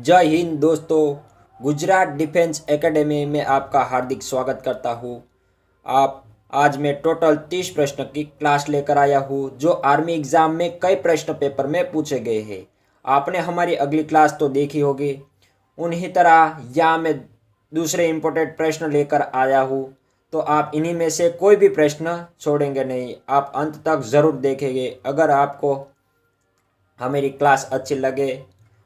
जय हिंद दोस्तों। Gujarat defence academy में आपका हार्दिक स्वागत करता हूँ। आप आज मैं टोटल 30 प्रश्न की क्लास लेकर आया हूँ जो आर्मी एग्जाम में कई प्रश्न पेपर में पूछे गए हैं। आपने हमारी अगली क्लास तो देखी होगी। उन्हीं तरह यहाँ मैं दूसरे इम्पोर्टेंट प्रश्न लेकर आया हूँ, तो आप इन्हीं में से कोई भी प्रश्न छोड़ेंगे नहीं। आप अंत तक ज़रूर देखेंगे। अगर आपको हमारी क्लास अच्छी लगे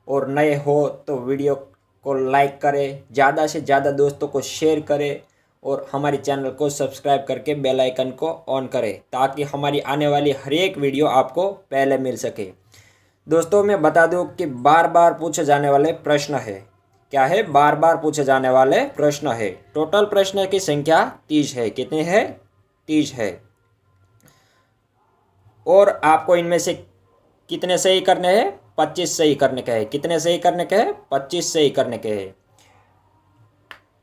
और नए हो तो वीडियो को लाइक करें, ज़्यादा से ज़्यादा दोस्तों को शेयर करें और हमारे चैनल को सब्सक्राइब करके बेल आइकन को ऑन करें ताकि हमारी आने वाली हर एक वीडियो आपको पहले मिल सके। दोस्तों मैं बता दूं कि बार बार पूछे जाने वाले प्रश्न है। क्या है? बार बार पूछे जाने वाले प्रश्न है। टोटल प्रश्न की संख्या 30 है। कितने है? 30 है। और आपको इनमें से कितने सही करने हैं? 25 सही करने के हैं। कितने सही करने के हैं? 25 सही करने के हैं।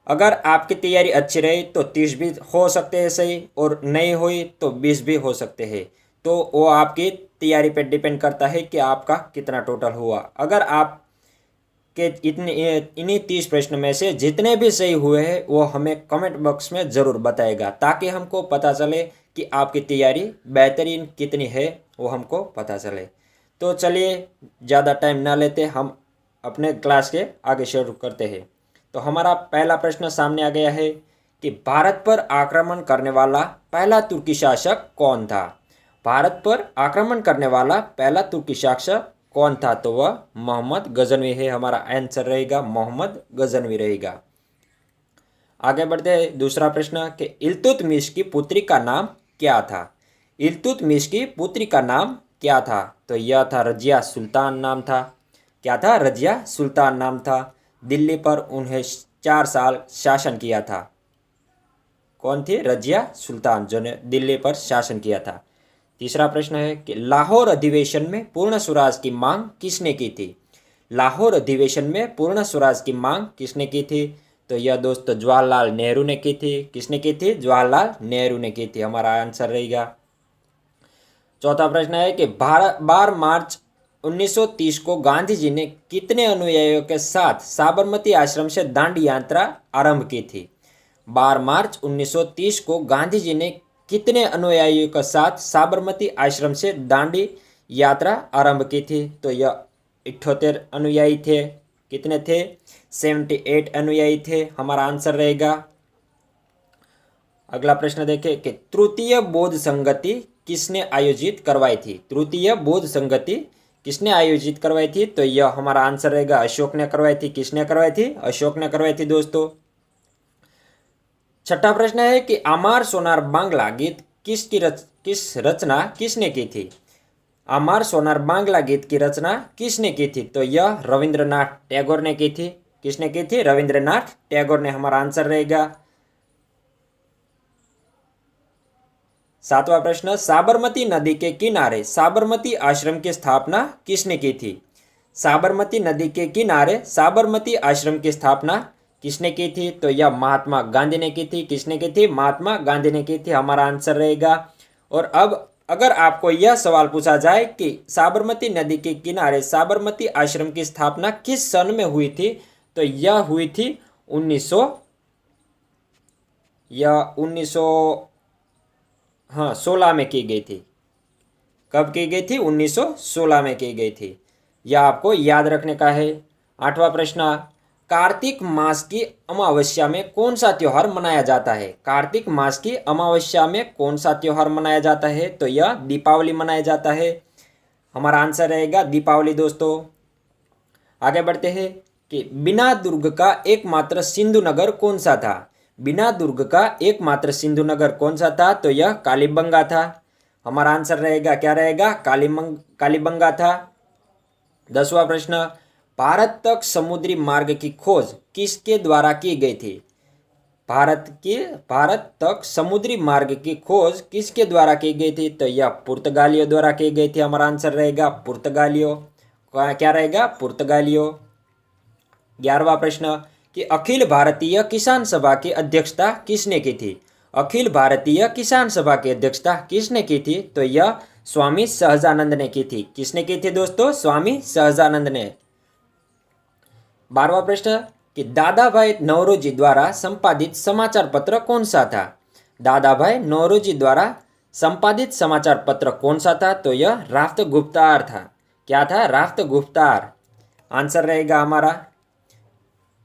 अगर आपकी तैयारी अच्छी रही तो 30 भी हो सकते हैं सही, और नहीं हुई तो 20 भी हो सकते हैं। तो वो आपकी तैयारी पे डिपेंड करता है कि आपका कितना टोटल हुआ। अगर आप के इन्हीं 30 प्रश्न में से जितने भी सही हुए हैं वो हमें कमेंट बॉक्स में ज़रूर बताएगा ताकि हमको पता चले कि आपकी तैयारी बेहतरीन कितनी है, वो हमको पता चले। तो चलिए ज़्यादा टाइम ना लेते, हम अपने क्लास के आगे शुरू करते हैं। तो हमारा पहला प्रश्न सामने आ गया है कि भारत पर आक्रमण करने वाला पहला तुर्की शासक कौन था? भारत पर आक्रमण करने वाला पहला तुर्की शासक कौन था? तो वह मोहम्मद गजनवी है। हमारा आंसर रहेगा मोहम्मद गजनवी रहेगा। आगे बढ़ते हैं। दूसरा प्रश्न कि इल्तुतमिश की पुत्री का नाम क्या था? इल्तुतमिश की पुत्री का नाम क्या था? तो यह था रजिया सुल्तान नाम था। क्या था? रजिया सुल्तान नाम था। दिल्ली पर उन्हें 4 साल शासन किया था। कौन थी? रजिया सुल्तान, जो ने दिल्ली पर शासन किया था। तीसरा प्रश्न है कि लाहौर अधिवेशन में पूर्ण स्वराज की मांग किसने की थी? लाहौर अधिवेशन में पूर्ण स्वराज की मांग किसने की थी? तो यह दोस्तों जवाहरलाल नेहरू ने की थी। किसने की थी? जवाहरलाल नेहरू ने की थी। हमारा आंसर रहेगा। चौथा प्रश्न है कि 12 मार्च 1930 को गांधी जी ने कितने अनुयायियों के साथ साबरमती आश्रम से दांडी यात्रा आरंभ की थी? 12 मार्च 1930 को गांधी जी ने कितने अनुयायियों के साथ साबरमती आश्रम से दांडी यात्रा आरंभ की थी? तो यह 78 अनुयायी थे। कितने थे? 78 अनुयायी थे। हमारा आंसर रहेगा। अगला प्रश्न देखें कि तृतीय बौद्ध संगति किसने आयोजित करवाई थी? तृतीय बौद्ध संगति किसने आयोजित करवाई थी? तो यह हमारा आंसर रहेगा अशोक ने करवाई थी। किसने करवाई थी? अशोक ने करवाई थी दोस्तों। छठा प्रश्न है कि आमार सोनार बांग्ला गीत किस रचना किसने की थी? आमार सोनार बांग्ला गीत की रचना किसने की थी? तो यह रविंद्रनाथ टैगोर ने की थी। किसने की थी? रविंद्रनाथ टैगोर ने। हमारा आंसर रहेगा। सातवां प्रश्न, साबरमती नदी के किनारे साबरमती आश्रम की स्थापना किसने की थी? साबरमती नदी के किनारे साबरमती आश्रम की स्थापना किसने की थी? तो यह महात्मा गांधी ने की थी। किसने की थी? महात्मा गांधी ने की थी। हमारा आंसर रहेगा। और अब अगर आपको यह सवाल पूछा जाए कि साबरमती नदी के किनारे साबरमती आश्रम की स्थापना किस सन में हुई थी? तो यह हुई थी 1916 में की गई थी। कब की गई थी? 1916 में की गई थी। यह आपको याद रखने का है। आठवां प्रश्न, कार्तिक मास की अमावस्या में कौन सा त्योहार मनाया जाता है? कार्तिक मास की अमावस्या में कौन सा त्योहार मनाया जाता है? तो यह दीपावली मनाया जाता है। हमारा आंसर रहेगा दीपावली दोस्तों। आगे बढ़ते हैं कि बिना दुर्ग का एकमात्र सिंधु नगर कौन सा था? बिना दुर्ग का एकमात्र सिंधु नगर कौन सा था? तो यह कालीबंगा था। हमारा आंसर रहेगा, क्या रहेगा? कालीबंगा था। 10वां प्रश्न, भारत तक समुद्री मार्ग की खोज किसके द्वारा की गई थी? भारत तक समुद्री मार्ग की खोज किसके द्वारा की गई थी? तो यह पुर्तगालियों द्वारा की गई थी। हमारा आंसर रहेगा पुर्तगालियों। क्या रहेगा? पुर्तगालियों। 11वां प्रश्न कि अखिल भारतीय किसान सभा की अध्यक्षता किसने की थी? अखिल भारतीय किसान सभा की अध्यक्षता किसने की थी? तो यह स्वामी सहजानंद ने की थी। किसने की थी दोस्तों? स्वामी सहजानंद ने। 12वां प्रश्न कि दादा भाई नौरोजी द्वारा संपादित समाचार पत्र कौन सा था? दादा भाई नौरोजी द्वारा संपादित समाचार पत्र कौन सा था? तो यह राफ्त गुप्तार था। क्या था? राफ्त गुप्तार आंसर रहेगा हमारा।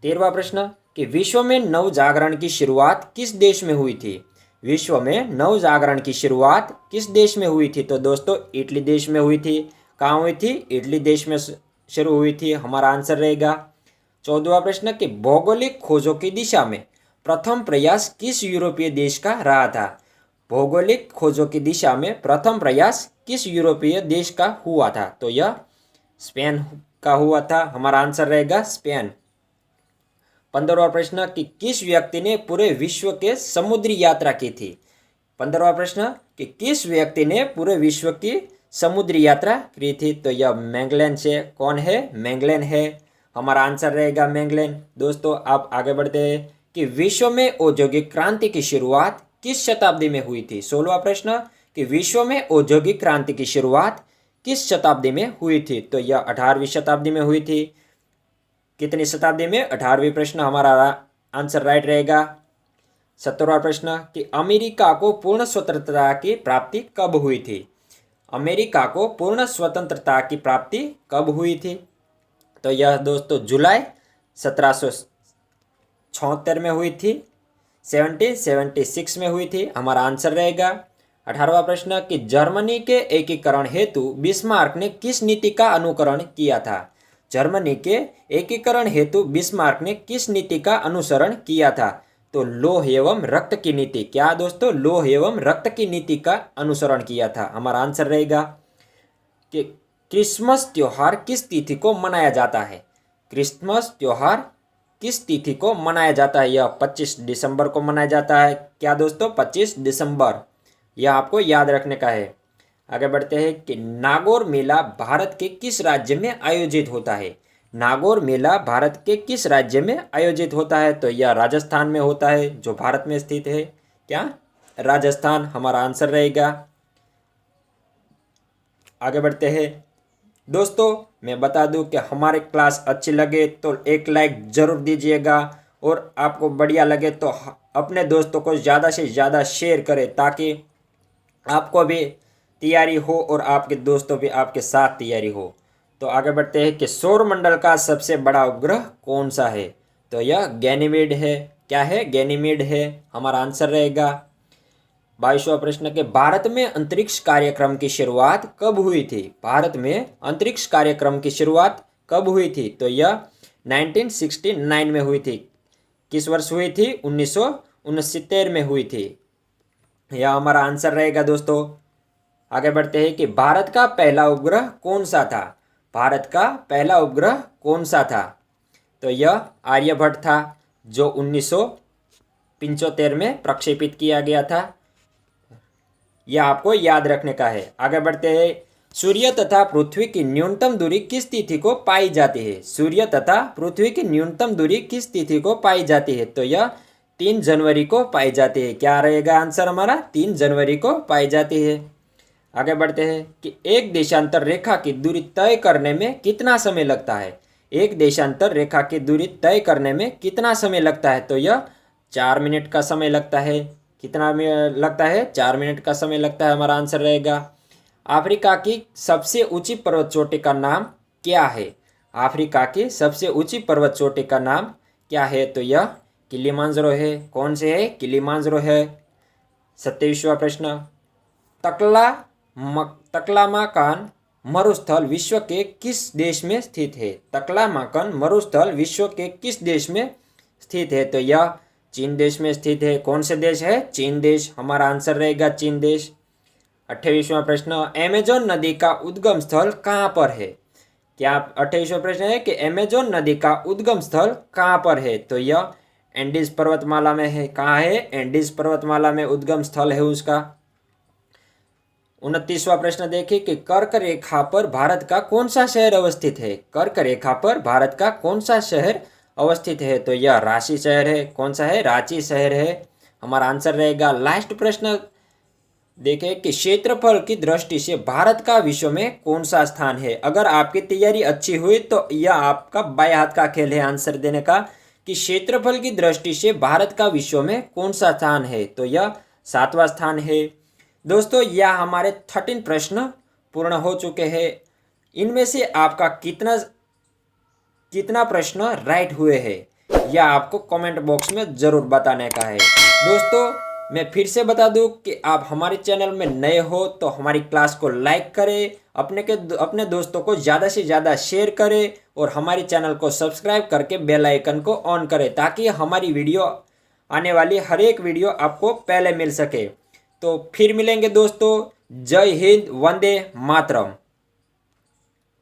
13वां प्रश्न कि विश्व में नव जागरण की शुरुआत किस देश में हुई थी? विश्व में नव जागरण की शुरुआत किस देश में हुई थी? तो दोस्तों इटली देश में हुई थी। कहाँ हुई थी? इटली देश में शुरू हुई थी। हमारा आंसर रहेगा। 14वां प्रश्न कि भौगोलिक खोजों की दिशा में प्रथम प्रयास किस यूरोपीय देश का रहा था? भौगोलिक खोजों की दिशा में प्रथम प्रयास किस यूरोपीय देश का हुआ था? तो यह स्पेन का हुआ था। हमारा आंसर रहेगा स्पेन। 15वां प्रश्न कि किस व्यक्ति ने पूरे विश्व के समुद्री यात्रा की थी? 15वां प्रश्न कि किस व्यक्ति ने पूरे विश्व की समुद्री यात्रा की थी? तो यह मैगेलन से। कौन है? मैगेलन है। हमारा आंसर रहेगा मैगेलन। दोस्तों आप आगे बढ़ते हैं कि विश्व में औद्योगिक क्रांति की शुरुआत किस शताब्दी में हुई थी? 16वां प्रश्न कि विश्व में औद्योगिक क्रांति की शुरुआत किस शताब्दी में हुई थी? तो यह 18वीं शताब्दी में हुई थी। कितनी शताब्दी में? 18वीं प्रश्न हमारा आंसर राइट रहेगा। 17वां प्रश्न कि अमेरिका को पूर्ण स्वतंत्रता की प्राप्ति कब हुई थी? अमेरिका को पूर्ण स्वतंत्रता की प्राप्ति कब हुई थी? तो यह दोस्तों जुलाई 1776 में हुई थी। 1776 में हुई थी। हमारा आंसर रहेगा। 18वां प्रश्न कि जर्मनी के एकीकरण हेतु बिस्मार्क ने किस नीति का अनुकरण किया था? जर्मनी के एकीकरण हेतु बिस्मार्क ने किस नीति का अनुसरण किया था? तो लौह एवं रक्त की नीति। क्या दोस्तों? लौह एवं रक्त की नीति का अनुसरण किया था। हमारा आंसर रहेगा कि क्रिसमस त्योहार किस तिथि को मनाया जाता है? क्रिसमस त्योहार किस तिथि को मनाया जाता है? यह 25 दिसंबर को मनाया जाता है। क्या दोस्तों? 25 दिसंबर। यह आपको याद रखने का है। आगे बढ़ते हैं कि नागौर मेला भारत के किस राज्य में आयोजित होता है? नागौर मेला भारत के किस राज्य में आयोजित होता है? तो यह राजस्थान में होता है, जो भारत में स्थित है। क्या? राजस्थान। हमारा आंसर रहेगा। आगे बढ़ते हैं। दोस्तों मैं बता दूं कि हमारे क्लास अच्छी लगे तो एक लाइक ज़रूर दीजिएगा, और आपको बढ़िया लगे तो अपने दोस्तों को ज़्यादा से ज़्यादा शेयर करें, ताकि आपको भी तैयारी हो और आपके दोस्तों भी आपके साथ तैयारी हो। तो आगे बढ़ते हैं कि सौरमंडल का सबसे बड़ा उपग्रह कौन सा है? तो यह गैनीमेड है। क्या है? गैनीमेड है। हमारा आंसर रहेगा। 22वां प्रश्न के भारत में अंतरिक्ष कार्यक्रम की शुरुआत कब हुई थी? भारत में अंतरिक्ष कार्यक्रम की शुरुआत कब हुई थी? तो यह 1969 में हुई थी। किस वर्ष हुई थी? 1969 में हुई थी। यह हमारा आंसर रहेगा दोस्तों। आगे बढ़ते हैं कि भारत का पहला उपग्रह कौन सा था? भारत का पहला उपग्रह कौन सा था? तो यह आर्यभट्ट था, जो 1975 में प्रक्षेपित किया गया था। यह आपको याद रखने का है। आगे बढ़ते हैं। सूर्य तथा पृथ्वी की न्यूनतम दूरी किस तिथि को पाई जाती है? सूर्य तथा पृथ्वी की न्यूनतम दूरी किस तिथि को पाई जाती है? तो यह 3 जनवरी को पाई जाती है। क्या रहेगा आंसर हमारा? 3 जनवरी को पाई जाती है। आगे बढ़ते हैं कि एक देशांतर रेखा की दूरी तय करने में कितना समय लगता है? एक देशांतर रेखा की दूरी तय करने में कितना समय लगता है? तो यह 4 मिनट का समय लगता है। कितना लगता है? 4 मिनट का समय लगता है। हमारा आंसर रहेगा। अफ्रीका की सबसे ऊंची पर्वत चोटी का नाम क्या है? अफ्रीका की सबसे ऊंची पर्वत चोटी का नाम क्या है? तो यह किलिमांजरो है। कौन से है? किलिमांजरो है। 27वां प्रश्न तकलामाकान मरुस्थल विश्व के किस देश में स्थित है? तकलामाकान मरुस्थल विश्व के किस देश में स्थित है? तो यह चीन देश में स्थित है। कौन से देश है? चीन देश। हमारा आंसर रहेगा चीन देश। 28वां प्रश्न अमेजोन नदी का उद्गम स्थल कहाँ पर है? क्या 28वां प्रश्न है कि अमेजोन नदी का उद्गम स्थल कहाँ पर है? तो यह एंडीज पर्वतमाला में है। कहाँ है? एंडीज पर्वतमाला में उद्गम स्थल है उसका। 29वां प्रश्न देखिए कि कर्क रेखा पर भारत का कौन सा शहर अवस्थित है? कर्क रेखा पर भारत का कौन सा शहर अवस्थित है? तो यह रांची शहर है। कौन सा है? रांची शहर है। हमारा आंसर रहेगा। लास्ट प्रश्न देखिए कि क्षेत्रफल की दृष्टि से भारत का विश्व में कौन सा स्थान है। अगर आपकी तैयारी अच्छी हुई तो यह आपका बाएं हाथ का खेल है आंसर देने का कि क्षेत्रफल की दृष्टि से भारत का विश्व में कौन सा स्थान है, तो यह 7वां स्थान है। दोस्तों यह हमारे 13 प्रश्न पूर्ण हो चुके हैं। इनमें से आपका कितना प्रश्न राइट हुए हैं यह आपको कमेंट बॉक्स में ज़रूर बताने का है। दोस्तों मैं फिर से बता दूं कि आप हमारे चैनल में नए हो तो हमारी क्लास को लाइक करें, अपने दोस्तों को ज़्यादा से ज़्यादा शेयर करें और हमारे चैनल को सब्सक्राइब करके बेल आइकन को ऑन करें ताकि हमारी वीडियो आने वाली हर एक वीडियो आपको पहले मिल सके। तो फिर मिलेंगे दोस्तों। जय हिंद, वंदे मातरम।